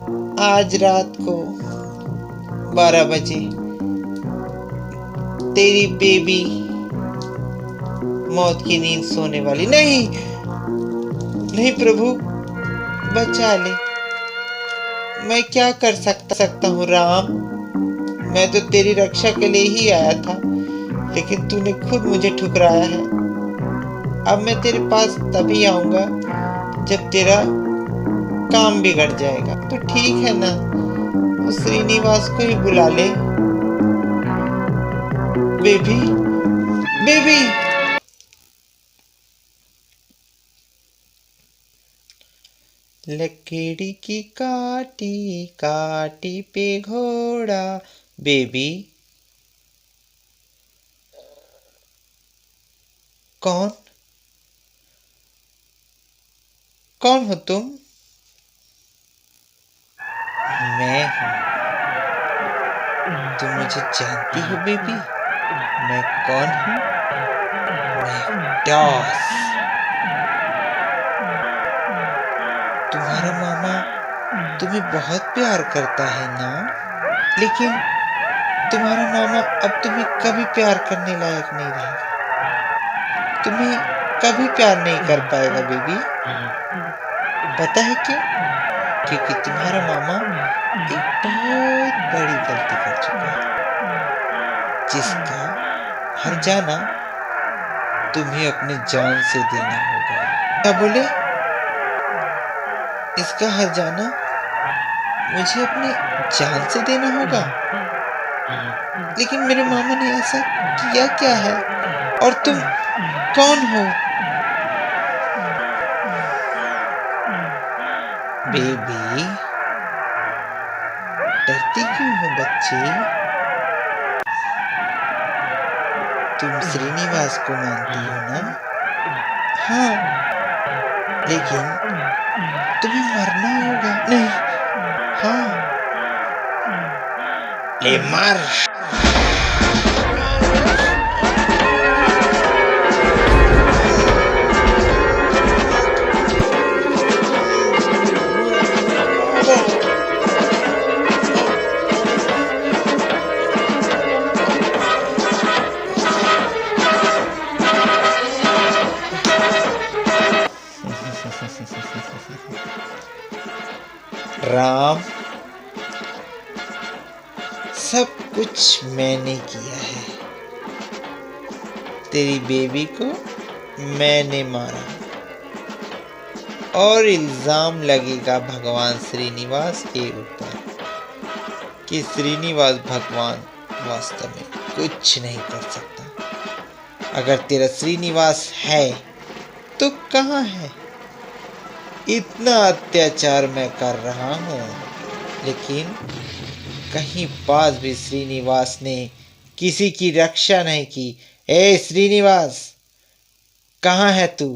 आज रात को 12 बजे तेरी बेबी मौत की नींद सोने वाली। नहीं नहीं प्रभु, बचा ले। मैं क्या कर सकता हूँ राम। मैं तो तेरी रक्षा के लिए ही आया था, लेकिन तूने खुद मुझे ठुकराया है। अब मैं तेरे पास तभी आऊंगा जब तेरा काम बिगड़ जाएगा। तो ठीक है ना, उस श्रीनिवास को ही बुला ले। Baby, baby. लकड़ी की काटी काटी पे घोड़ा। बेबी, कौन कौन हो तुम? मैं हूँ। तुम मुझे जानती हो बेबी? मैं कौन हूँ? मैं टॉस। तुम्हारा मामा तुम्हें बहुत प्यार करता है ना? लेकिन तुम्हारा मामा अब तुम्हें कभी प्यार करने लायक नहीं रहेगा। तुम्हें कभी प्यार नहीं कर पाएगा बेबी। पता है क्यों? क्योंकि तुम्हारा मामा एक बहुत बड़ी गलती कर चुका है, जिसका हर्जाना तुम्हें अपनी जान से देना होगा। क्या बोले? इसका हर्जाना मुझे अपनी जान से देना होगा? लेकिन मेरे मामा ने ऐसा किया क्या है? और तुम कौन हो? बेबी, डरती क्यों हो बच्ची? तुम श्रीनिवास को मानती हो ना? हाँ, लेकिन तुम्हें मरना होगा। नहीं, हाँ, ले मर। राम, सब कुछ मैंने किया है। तेरी बेबी को मैंने मारा और इल्जाम लगेगा भगवान श्रीनिवास के ऊपर कि श्रीनिवास भगवान वास्तव में कुछ नहीं कर सकता। अगर तेरा श्रीनिवास है तो कहाँ है? इतना अत्याचार मैं कर रहा हूँ, लेकिन कहीं पास भी श्रीनिवास ने किसी की रक्षा नहीं की। ए श्रीनिवास, कहाँ है तू?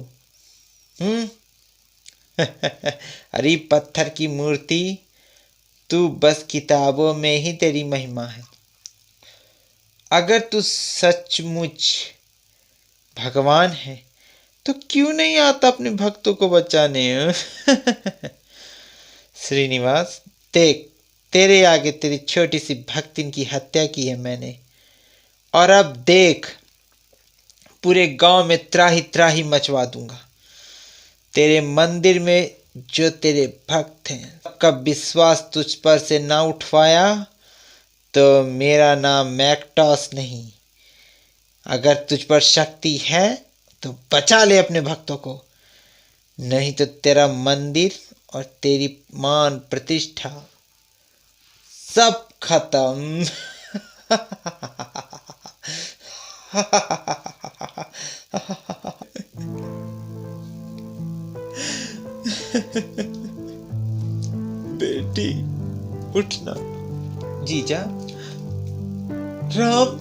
अरे पत्थर की मूर्ति, तू बस किताबों में ही तेरी महिमा है। अगर तू सचमुच भगवान है तो क्यों नहीं आता अपने भक्तों को बचाने? श्रीनिवास, देख, तेरे आगे तेरी छोटी सी भक्तिन की हत्या की है मैंने, और अब देख, पूरे गांव में त्राही त्राही मचवा दूंगा। तेरे मंदिर में जो तेरे भक्त हैं, सबका विश्वास तुझ पर से ना उठवाया तो मेरा नाम मैकटॉस नहीं। अगर तुझ पर शक्ति है तो बचा ले अपने भक्तों को, नहीं तो तेरा मंदिर और तेरी मान प्रतिष्ठा सब खत्म। बेटी, उठना। जीजा, राम,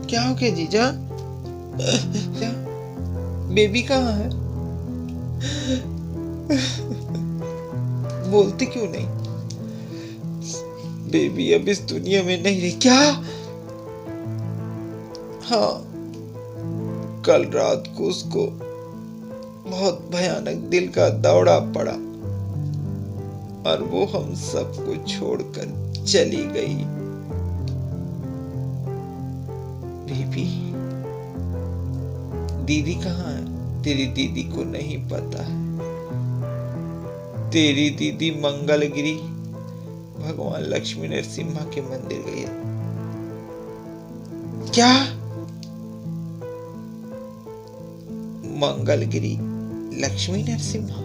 क्या हो गया जीजा? क्या? बेबी कहाँ है? बोलती क्यों नहीं? बेबी अब इस दुनिया में नहीं रही क्या? हाँ, कल रात को उसको बहुत भयानक दिल का दौरा पड़ा। और वो हम सबको छोड़कर चली गई। बेबी, दीदी कहाँ है? तेरी दीदी को नहीं पता है। तेरी दीदी मंगलगिरी भगवान लक्ष्मी नरसिम्हा के मंदिर गई है। क्या? मंगलगिरी लक्ष्मी नरसिम्हा?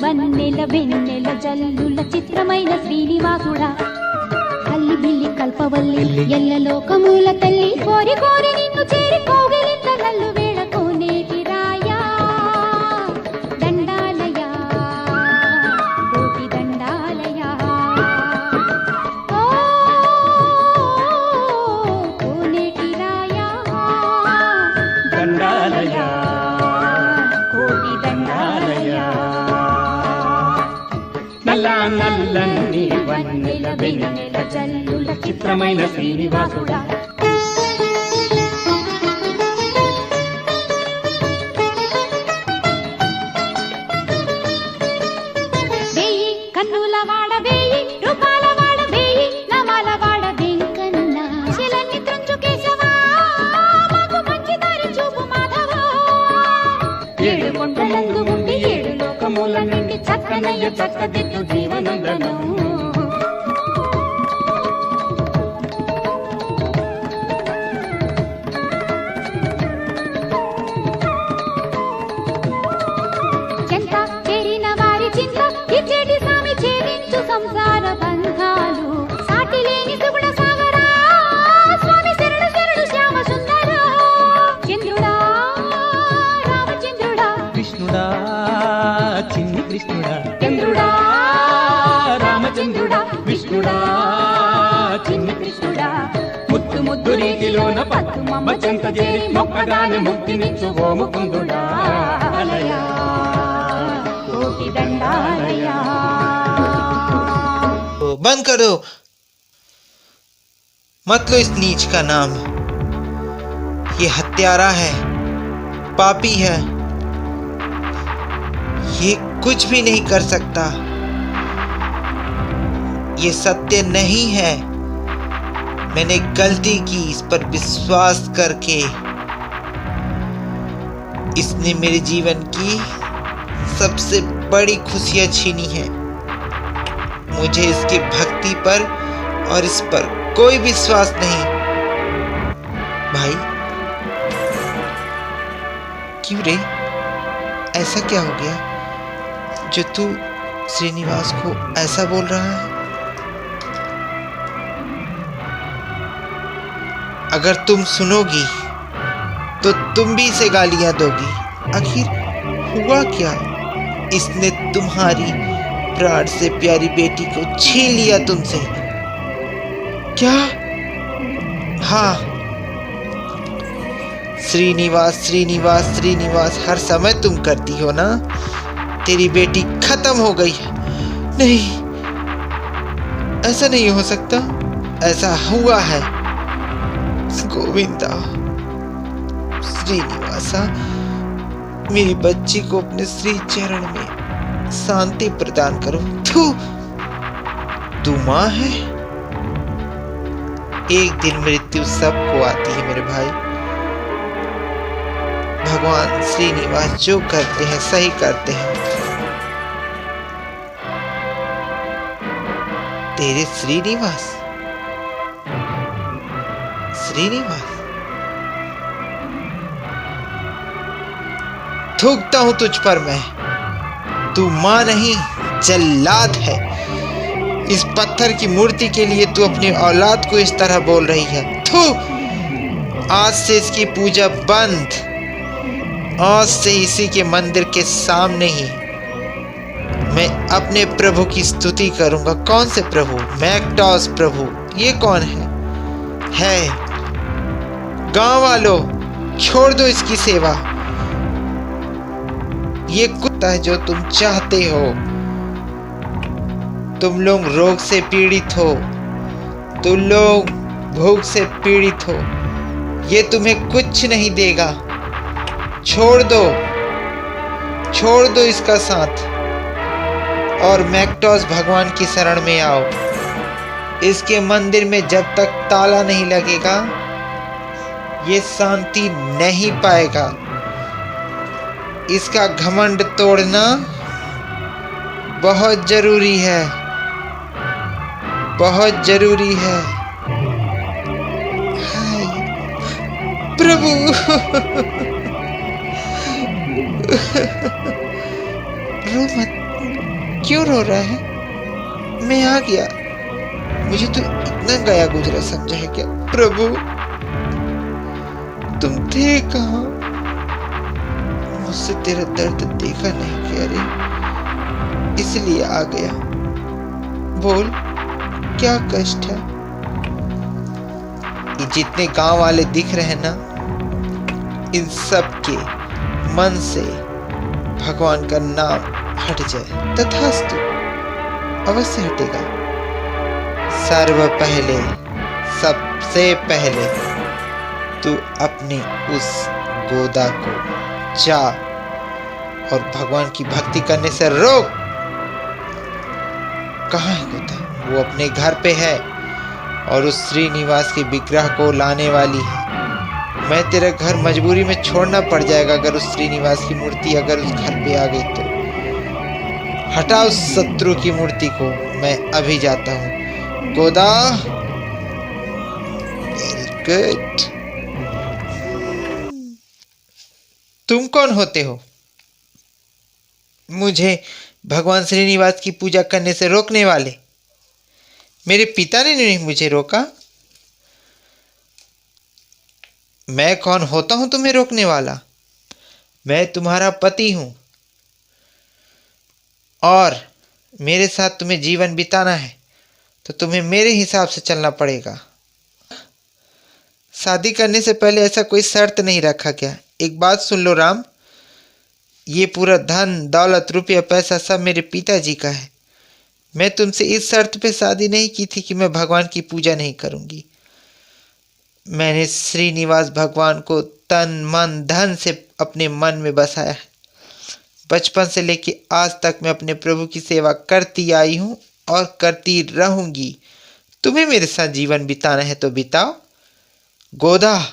వన్నెల వెన్నెల జల్లుల చిత్రమైన శ్రీనివాసుడా, అల్లి బిల్లి కల్పవల్లి ఎల్ల లోకమూల తల్లి, కోరి కోరి నిన్ను చేరి కోగిలింత నల్లు వేళ కోనేటి రాయా, దండాలయా కోటి దండాలయా, కోనేటి రాయా దండాలయా కోటి దండాలయా. నల్లని వన్నెల వెన్నెల జల్లుల చిత్రమైన శ్రీనివాసుడా, వేయి కన్నుల వాడ, వేయి రూపాల వాడ, వేయి నామాల వాడ వెంకన్న, శిలన్ని త్రుంచు కేశవా, మాకు మంచి దారి చూపు మాధవా, ఏడు కొండలందు ఉండి ఏడు లోకముల నుండి చక్కనయ్య చక్కదిద్దు జీవనందనం. చెంత చేరిన వారి చింత ఇచ్చేటి స్వామి ఛేదించు సంసార బంధాలు, సాటి లేని సుగుణ సాగరా స్వామి శరణు శరణు శ్యామ సుందరా, చంద్రుడా రామచంద్రుడా, కృష్ణుడా చిన్ని కృష్ణుడా, చంద్రుడా రామచంద్రుడా, విష్ణుడా చిన్ని కృష్ణుడా, ముద్దు ముద్దు రీతిలోన పత్తు మమ్మ చెంత చేరి మొక్కగానే ముక్తినిచ్చు ఓ ముకుందుడా, అలయా కోటి దండాలయా. बंद कर दो, मत लो इस नीच का नाम। ये हत्यारा है, पापी है, ये कुछ भी नहीं कर सकता। ये सत्य नहीं है। मैंने गलती की इस पर विश्वास करके। इसने मेरे जीवन की सबसे बड़ी खुशियां छीनी है। मुझे इसकी भक्ति पर और इस पर कोई विश्वास नहीं। भाई क्यों रे, ऐसा क्या हो गया जो तू श्रीनिवास को ऐसा बोल रहा है? अगर तुम सुनोगी तो तुम भी इसे गालियां दोगी। आखिर हुआ क्या? इसने तुम्हारी प्राण से प्यारी बेटी को छीन लिया तुमसे। क्या? हाँ, श्रीनिवास श्रीनिवास श्रीनिवास हर समय तुम करती हो ना। तेरी बेटी खत्म हो गई है। नहीं, ऐसा नहीं हो सकता। ऐसा हुआ है गोविंदा। श्रीनिवासा, मेरी बच्ची को अपने श्री चरण में शांति प्रदान करो। तू मां है। एक दिन मृत्यु सबको आती है मेरे भाई। भगवान श्रीनिवास जो करते हैं सही करते हैं। तेरे श्रीनिवास श्रीनिवास थूकता हूं तुझ पर मैं। तू मां नहीं, जल्लाद है। इस पत्थर की मूर्ति के लिए तू अपनी औलाद को इस तरह बोल रही है। थू! आज से इसकी पूजा बंद। आज से इसी के मंदिर के सामने ही मैं अपने प्रभु की स्तुति करूंगा। कौन से प्रभु? मैक्टॉस प्रभु। ये कौन है? गांव वालों, छोड़ दो इसकी सेवा। ये कुत्ता है जो तुम चाहते हो। तुम लोग रोग से पीड़ित हो, तुम लोग भूख से पीड़ित हो, ये तुम्हें कुछ नहीं देगा। छोड़ दो इसका साथ और मैक्टॉस भगवान की शरण में आओ। इसके मंदिर में जब तक ताला नहीं लगेगा ये शांति नहीं पाएगा। इसका घमंड तोड़ना बहुत जरूरी है, बहुत जरूरी है। हाय प्रभु। रो मत, क्यों रो रहा है? मैं आ गया। मुझे तो इतना गया गुजरा समझा है क्या? प्रभु तुम थे कहाँ? मुझसे तेरा दर्द देखा नहीं क्या रे, इसलिए आ गया। बोल क्या कष्ट है? ये जितने गांव वाले दिख रहे हैं ना, इन सब के मन से भगवान का नाम हट जाए। तथास्तु, अवश्य हटेगा। सर्व पहले, सबसे पहले तू अपने उस गोदा को जा और भगवान की भक्ति करने से रोक। कहाँ है गोदा? वो अपने घर पे है और उस श्रीनिवास के विग्रह को लाने वाली है। मैं तेरा घर मजबूरी में छोड़ना पड़ जाएगा अगर उस श्रीनिवास की मूर्ति अगर उस घर पे आ गई तो। हटाओ शत्रु की मूर्ति को, मैं अभी जाता हूँ। गोदा, वेरी गुड। तुम कौन होते हो मुझे भगवान श्रीनिवास की पूजा करने से रोकने वाले? मेरे पिता ने नहीं मुझे रोका। मैं कौन होता हूं तुम्हें रोकने वाला? मैं तुम्हारा पति हूं और मेरे साथ तुम्हें जीवन बिताना है तो तुम्हें मेरे हिसाब से चलना पड़ेगा। शादी करने से पहले ऐसा कोई शर्त नहीं रखा क्या? एक बात सुन लो राम, ये पूरा धन दौलत रुपया पैसा सब मेरे पिताजी का है। मैं तुमसे इस शर्त पे शादी नहीं की थी कि मैं भगवान की पूजा नहीं करूंगी। मैंने श्रीनिवास भगवान को तन मन धन से अपने मन में बसाया है। बचपन से लेके आज तक मैं अपने प्रभु की सेवा करती आई हूँ और करती रहूंगी। तुम्हें मेरे साथ जीवन बिताना है तो बिताओ। गोदा,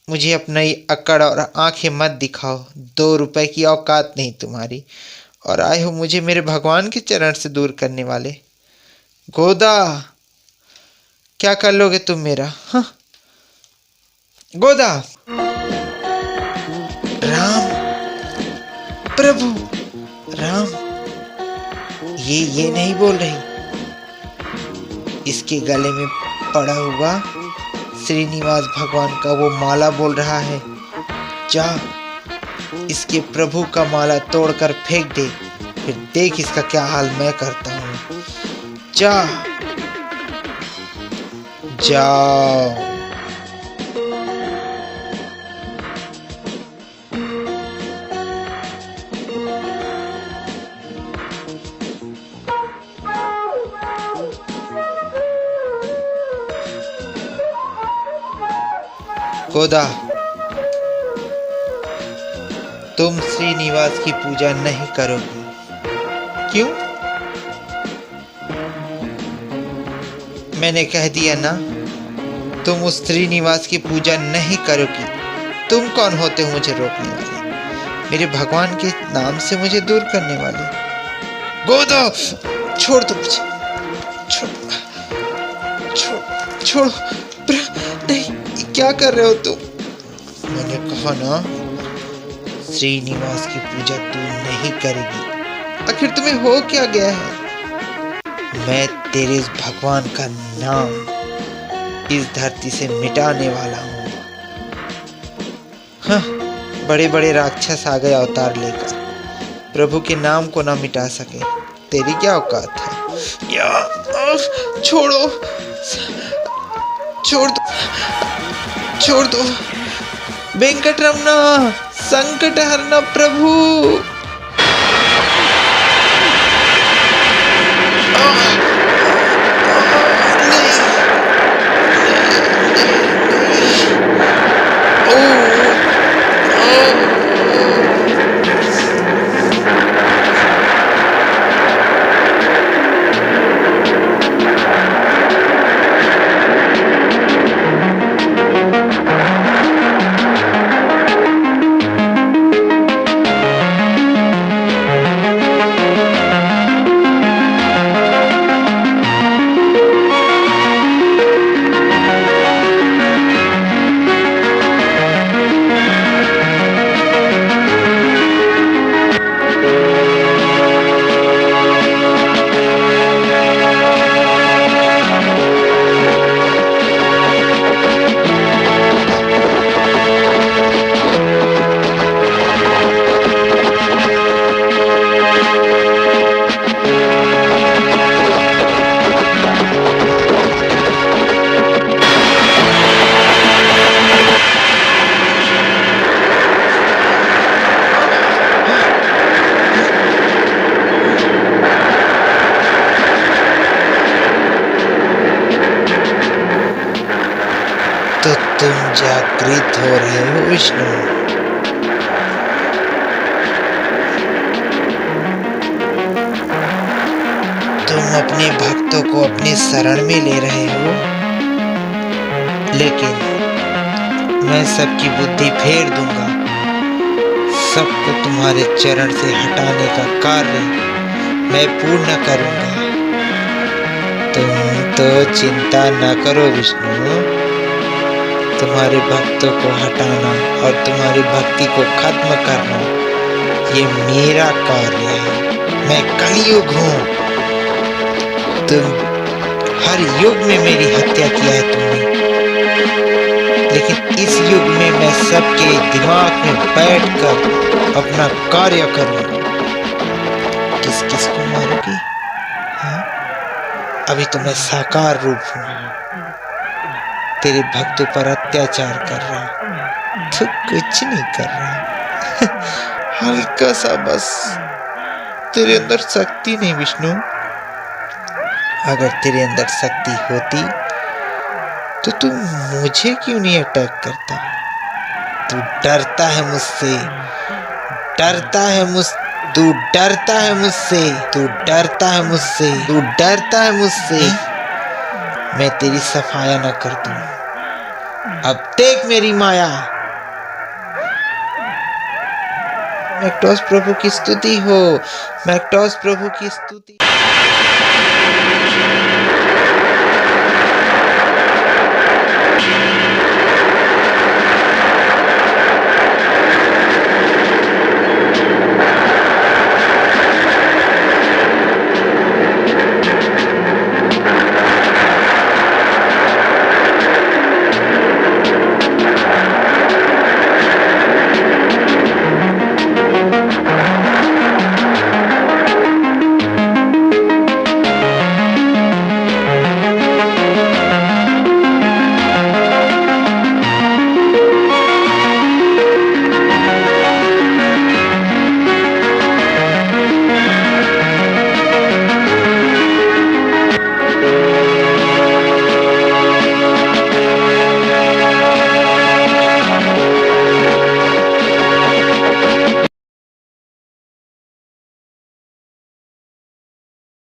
मुझे अपना ये अकड़ और आंखें मत दिखाओ। 2 रुपए की औकात नहीं तुम्हारी और आए हो मुझे मेरे भगवान के चरण से दूर करने वाले। गोदा, क्या कर लोगे तुम मेरा? हाँ गोदा। राम, प्रभु राम, ये नहीं बोल रही। इसके गले में पड़ा हुआ श्रीनिवास भगवान का वो माला बोल रहा है। जा इसके प्रभु का माला तोड़कर फेंक दे, फिर देख इसका क्या हाल मैं करता हूँ। जा, जाओ। गोदा, तुम श्रीनिवास की पूजा नहीं करोगी। क्यों? मैंने कह दिया ना, तुम उस श्रीनिवास की पूजा नहीं करोगी। तुम कौन होते हो मुझे रोकने वाले? मेरे भगवान के नाम से मुझे दूर करने वाले। गोदा, छोड़ दो मुझे, छोड़ो। नहीं, क्या कर रहे हो तुम? मैंने कहा ना, श्रीनिवास की पूजा तू नहीं करेगी। आखिर तुम्हें हो क्या गया है? मैं तेरे इस भगवान का नाम इस धरती से मिटाने वाला हूँ। हाँ, बड़े बड़े राक्षस आ गए अवतार लेकर, प्रभु के नाम को ना मिटा सके। तेरी क्या औकात है? छोड़ दो वेंकटरमना, संकट हरना प्रभु। नहीं। तुम जागृत हो रहे हो विष्णु। तुम अपने भक्तों को अपने शरण में ले रहे हो, लेकिन मैं सबकी बुद्धि फेर दूंगा। सबको तुम्हारे चरण से हटाने का कार्य मैं पूर्ण करूंगा। तुम तो चिंता न करो विष्णु। तुम्हारे भक्तों को हटाना और तुम्हारी भक्ति को खत्म करना ये मेरा कार्य है। मैं कलयुग हूँ। तुम हर युग में मेरी हत्या किया है तुमने, लेकिन इस युग में मैं सबके दिमाग में बैठकर अपना कार्य करूंगा। किस किस को मारोगी? हाँ? अभी तो मैं साकार रूप हूँ, तेरे भक्तों पर अत्याचार कर रहा, तो कुछ नहीं कर रहा। हल्का सा बस। तेरे अंदर शक्ति नहीं विष्णु। अगर तेरे अंदर शक्ति होती तो तू मुझे क्यों नहीं अटैक करता? तू डरता है मुझसे, डरता है तू डरता है मुझसे, तू डरता है मुझसे, तू डरता है मुझसे। मैं तेरी सफाया न कर दूं। अब देख मेरी माया। मैक्टॉस प्रभु की स्तुति हो, मैक्टॉस प्रभु की स्तुति।